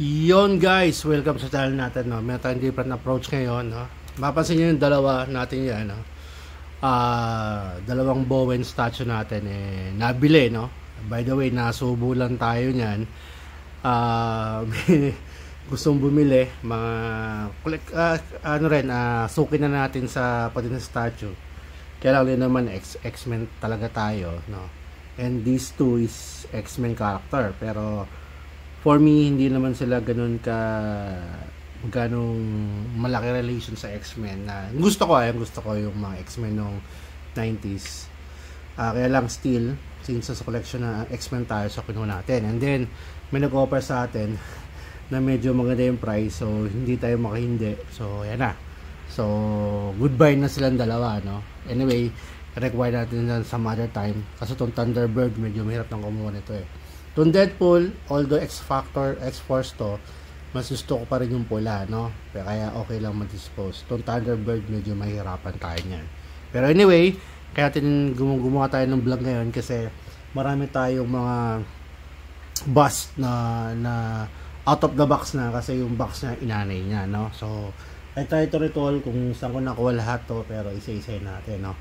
Yon guys, welcome sa channel natin, no. Meron tayong different approach ngayon, no. Mapansin niyo yung dalawa natin yan, no. Dalawang Bowen statue natin nabili, no. By the way, nasubo lang tayo niyan. Gustong bumili mga suki na natin sa pati ng statue. Kaya lang din naman X-Men talaga tayo, no. And these two is X-Men character, pero for me, hindi naman sila ganun ganong malaki relation sa X-Men na gusto ko yung mga X-Men nung 90s. Kaya lang still, since sa collection na X-Men tayo, so kinuha natin. And then, may nag-offer sa atin na medyo maganda yung price, so hindi tayo makahindi. So, yan na. So, goodbye na silang dalawa, no? Anyway, require natin na some other time. Kasi itong Thunderbird, medyo mahirap nang kumuha nito Itong Deadpool, although X-Factor, X-Force to, mas gusto ko pa rin yung pula, no? Kaya okay lang mag-dispose. Itong Thunderbird, medyo mahirapan tayo niyan. Pero anyway, kaya natin gumawa tayo ng vlog ngayon kasi marami tayong mga bust na out of the box na kasi yung box na inanay niya, no? So, I try to recall kung saan ko nakuha lahat to, pero isa-isa natin, no?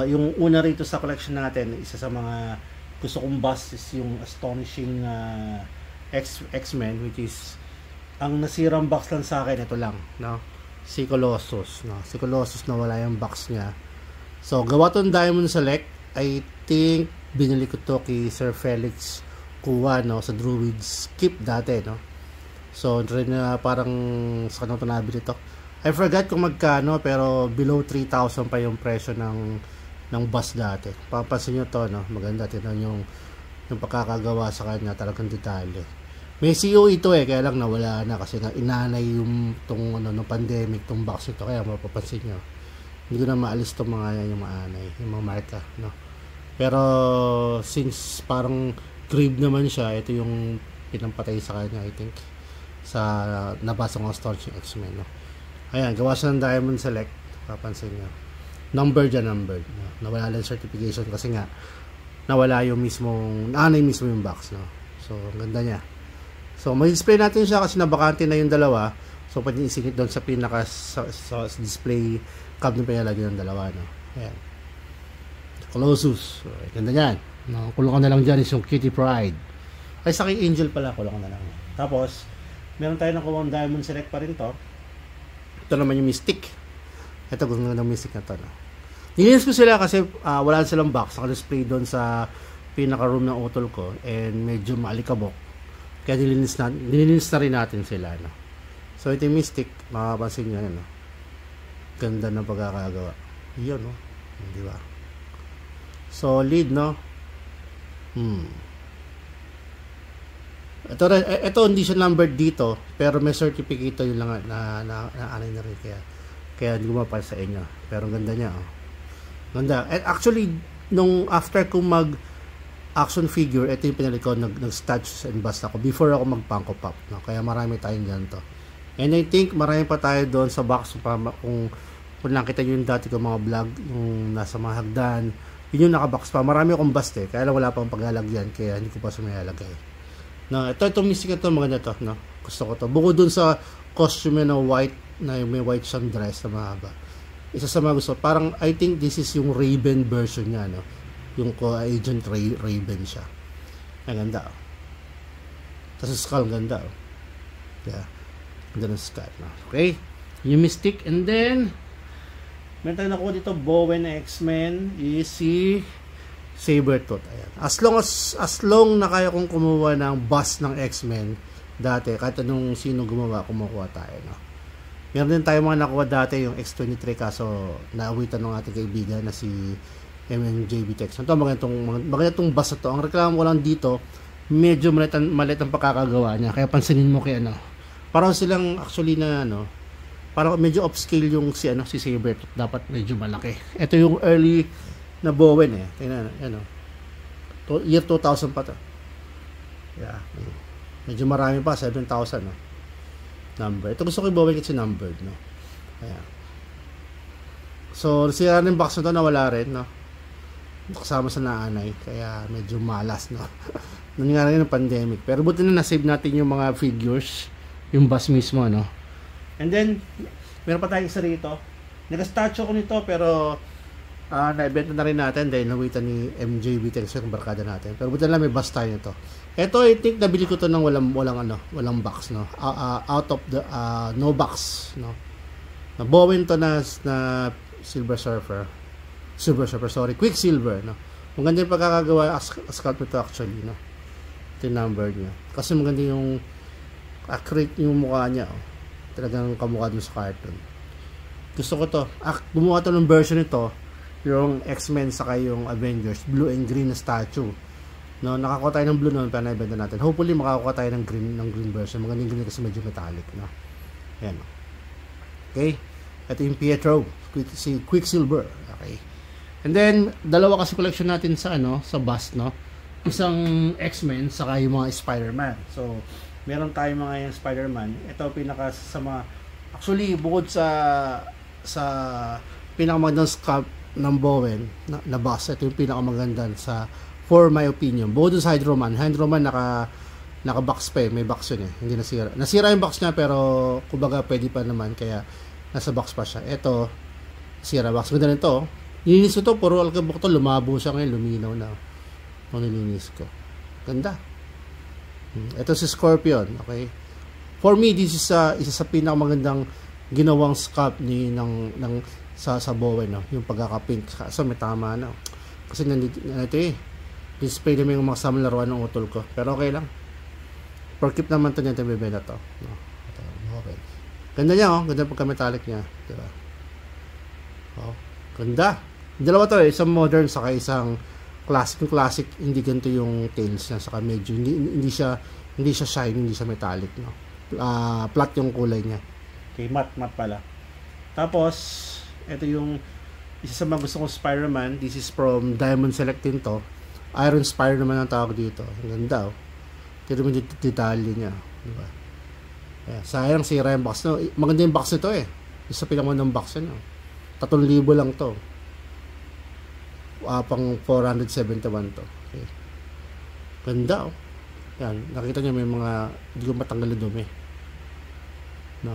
Yung una rito sa collection natin, isa sa mga gusto kong bust is yung Astonishing X-Men, which is ang nasirang box lang sa akin, ito lang, no? Si Colossus, no? Si Colossus na wala yung box niya. So, gawa tong Diamond Select. I think binili ko to kay Sir Felix Kuwa, no? Sa Druids Keep dati, no? So, parang sa kanong ito nabili to. I forgot kung magkano, pero below 3,000 pa yung presyo ng bus dati. Papansin nyo to, no? Maganda, tinan yung pagkakagawa sa kanya, talagang detalye. May CO ito kaya lang nawala na kasi nga inanay yung ng pandemic, tong box ito, kaya mapapansin nyo. Hindi ko na maalis tong mga yan, yung maanay, yung mga marka, no? Pero, since parang grave naman siya, ito yung pinampatay sa kanya, I think, sa nabasa ng Astonishing X-Men, no? Ayan, gawa siya ng Diamond Select, papansin nyo. Numbered, no? Nawala lang certification kasi nga nawala yung mismong naanay mismo yung box, no? So ang ganda niya. So mag-display natin siya kasi nabakante na yung dalawa, so pwede isingit doon sa pinaka sa display cabinet pa niya lagi ng dalawa, no? Ayan, Colossus. So, ganda niyan, no? Kulong na lang dyan is yung Kitty Pryde. Ay sa kay Angel pala, kulong na lang. Tapos meron tayo nakuha ng Diamond Select pa rin to. Ito naman yung Mystic. Ito, gusto ng Mystic na to, no? Nilinis ko sila kasi wala silang box. Naka-display doon sa pinaka-room ng utol ko and medyo maalikabok. Kaya nilinis na rin natin sila, no? So, ito yung Mystic. Makapansin nyo, no? Ganda ng pagkakagawa. Yun, no? Di ba? Solid, no? Ito hindi siya numbered dito, pero may certificate yun lang na anay na rin, kaya hindi ko mapal sa inyo, pero ganda niya, ganda. And actually nung after ko mag action figure, ito yung pinalik ko, nag statues and bust ako before ako mag Funko Pop, no? Kaya marami tayong ganito, and I think marami pa tayo doon sa box kung nakita nyo yung dati ko mga vlog, yung nasa mga hagdan, yun yung nakabox pa, marami akong bust kaya lang wala pang paglalagyan, kaya hindi ko pa sumayalagay. No, ito Mystic ito, maganda to, no? Gusto ko to. Bukod dun sa costume na white, na may white siyang dress na mahaba. Isa sa mga gusto, parang I think this is yung Raven version niya, no? Yung Agent Raven siya. Ang ganda, Tapos skull, ganda, Yeah. Ganda ng skull, no? Okay? Yung Mystic, and then meron tayo nakuha dito, Bowen X-Men is si Sabretooth. Ayan. As long na kaya kong kumuha ng bust ng X-Men dati, kahit anong sino gumawa, kumukuha tayo, no? Meron din tayo mga nakuha dati, yung X-23, kaso naawitan ng ating kaibigan na si MMJB Tex. Ito, magandang bust na to. Ang reklamo ko lang dito, medyo malit ang pagkakagawa niya, kaya pansinin mo kay parang silang actually na parang medyo upscale yung si Sabretooth, dapat medyo malaki. Ito yung early na Bowen tingnan, year 2000 pa to. Yeah, medyo marami pa, 7,000, no? Number. Ito gusto ko yung Bowen kasi numbered, no? Ayan. So, sira rin box na to, nawala rin, no? Kasama sa naanay, kaya medyo malas, no? Nangyari ng pandemic, pero buti na nasave natin yung mga figures yung bus mismo, no? And then, meron pa tayong isa rito. Nag-statue ko nito, pero na-event na rin natin dahil nawitan ni MJ Vitex yung barkada natin. Pero buta lang may bus tayo nito. Ito, I think nabili ko to ng walang box, no? Out of the no box, no? Na Bowen to na Silver Surfer, sorry, Quicksilver, no? Maganda yung pagkakagawa sculpt nito actually, no? Ito yung number niya. Kasi maganda yung accurate yung mukha niya, oh. Talagang kamukha dun sa cartoon. Gusto ko to. Gumawa to ng version nito, yung X-Men saka yung Avengers, blue and green na statue. No, nakakuha tayo ng blue noon para na-ibenta natin. Hopefully makakuha tayo ng green version. Maganda yung green kasi medyo metallic, no? Ayan. Okay? Ito yung Pietro, si Quicksilver. Okay. And then dalawa kasi collection natin sa sa bust, no? Isang X-Men saka yung mga Spider-Man. So, meron tayong mga yung Spider-Man. Ito pinaka sa mga actually bukod sa pinakamagandang sculpt ng Bowen na bust, ito yung pinakamaganda sa for my opinion. Bukod sa Hydro-Man naka-box pa eh. May box yun eh. Hindi nasira. Nasira yung box niya pero kumbaga pwede pa naman kaya nasa box pa siya. Ito, sira box. Ganda nito. Nilinis ko to. Puro alkabok to. Lumabo siya ngayon. Luminaw na. Kung nilinis ko. Ganda. Ito si Scorpion. Okay. For me, this is isa sa pinakamagandang ginawang sculpt sa Bowen, no? Yung pagkaka-pink. So may tama na. Kasi nandito eh. Display naman yung mga kasama laruan ng utol ko. Pero okay lang. Per keep naman ito niya bibenta to. No? Okay. Ganda niya, oh. Ganda pagka-metallic niya. Diba? Oh. Ganda. Dalawa to eh. Isang modern saka isang classic. Yung classic, hindi ganito yung tails niya. Saka medyo, hindi siya shiny, hindi siya metallic. No? Flat yung kulay niya. Okay, matte pala. Tapos, ito yung isa sa mga gusto kong Spider-Man. This is from Diamond Selectin to. Iron Spire naman ang tawag dito. Ang ganda, oh. Tira mo yung detalye niya. Diba? Yeah, sayang sira yung box. No? Maganda yung box nito eh. Isa pinamang box niya. 3,000 lang to. Pang 471 to. Okay. Ganda, oh. Yan. Nakita niyo may mga hindi ko matanggal na dumi. No.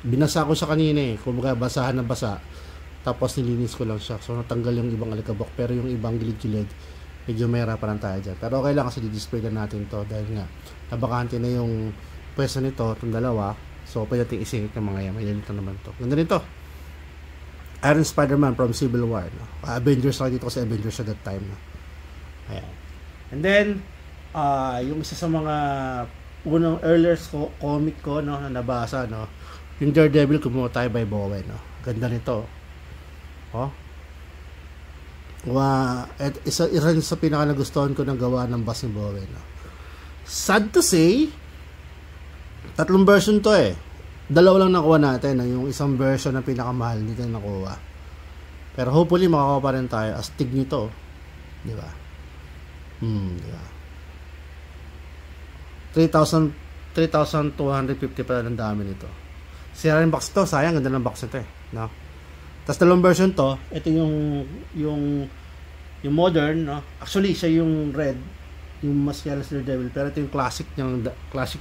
Binasa ko siya kanina eh. Kumbaga basahan na basa. Tapos nilinis ko lang siya. So natanggal yung ibang alikabok. Pero yung ibang gilid-gilid medyo may harapan tayo dyan. Pero okay lang kasi di-display na natin to dahil nga nabakante na yung pwesto nito, itong dalawa. So pwede natin isingit ng mga yan. May nilito naman to. Ganda nito. Iron Spider-Man from Civil War. No? Avengers lang dito kasi Avengers at that time. No? Ayan. And then, yung isa sa mga unang earlier comic ko, no, na nabasa, no, yung Daredevil kumuha tayo by Bowen. No? Ganda nito. Oh. Isa rin sa pinaka nagustuhan ko ng gawa ng bus ni Bowen. No? Sad to say, 3 version to eh. 2 lang nakuha natin. No? Yung isang version na pinakamahal dito na nakuha. Pero hopefully makakuha pa rin tayo. Astig nito. Di ba? Di ba? 3,250 pala ng dami nito. Sira yung box to. Sayang, ganda ng box nito eh. No? Tapos 2 version to. Ito yung modern, no? Actually, siya yung red. Yung mas yellow Daredevil. Pero ito yung classic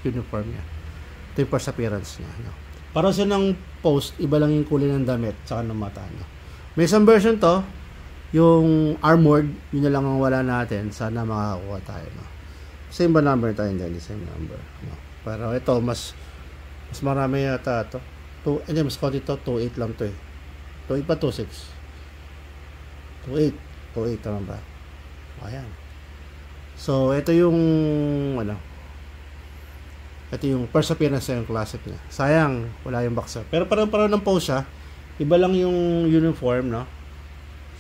uniform niya. Ito yung first appearance niya. No? Para siya ng post, iba lang yung kulay ng damit saka ng mata. No? May isang version to. Yung armored. Yun na lang ang wala natin. Sana makakuha tayo. No? Same ba number tayo? Hindi, same number. No? Pero ito, mas marami yata ito. Hindi, mas konti ito. 2.8 lang ito eh. 2.8 pa 2.6? 2.8 naman ba? Ayan. So, ito yung ito yung first appearance yung classic niya. Sayang, wala yung boxer. Pero parang ng pose siya. Iba lang yung uniform, no?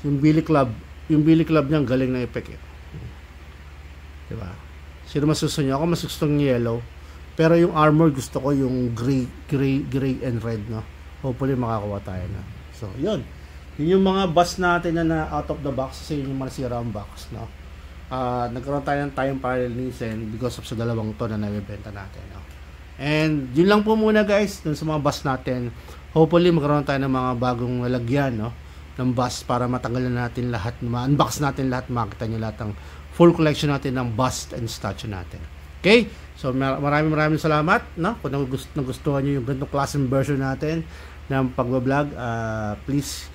Yung Billy Club niya, galing na effect eh. Diba? Sino mas gusto niya? Ako mas gusto ng yellow. Pero yung armor gusto ko yung gray and red, no? Hopefully makakuha tayo na. So, yun. Yun yung mga bus natin na out of the box kasi yun yung masira ang box, no? Nagkaroon tayo ng time para linisin because of sa dalawang to na nabibenta natin, no? And yun lang po muna guys dun sa mga bus natin. Hopefully magkaroon tayo ng mga bagong lalagyan, no? Ng bus para matanggalan natin lahat, ma-unbox natin lahat, makita nyo lahat ng full collection natin ng bust and statue natin. Okay? So maraming salamat, no? Kung nagustuhan niyo yung ganitong klaseng version natin ng pagbablog, please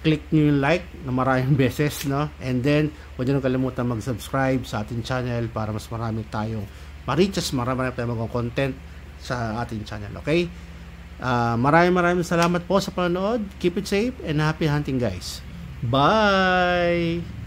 click niyo yung like na maraming beses, no? And then huwag niyo kalimutan mag-subscribe sa ating channel para mas marami tayong ma-reaches, marami tayong mga content sa ating channel, okay? Maraming salamat po sa panonood. Keep it safe and happy hunting, guys. Bye!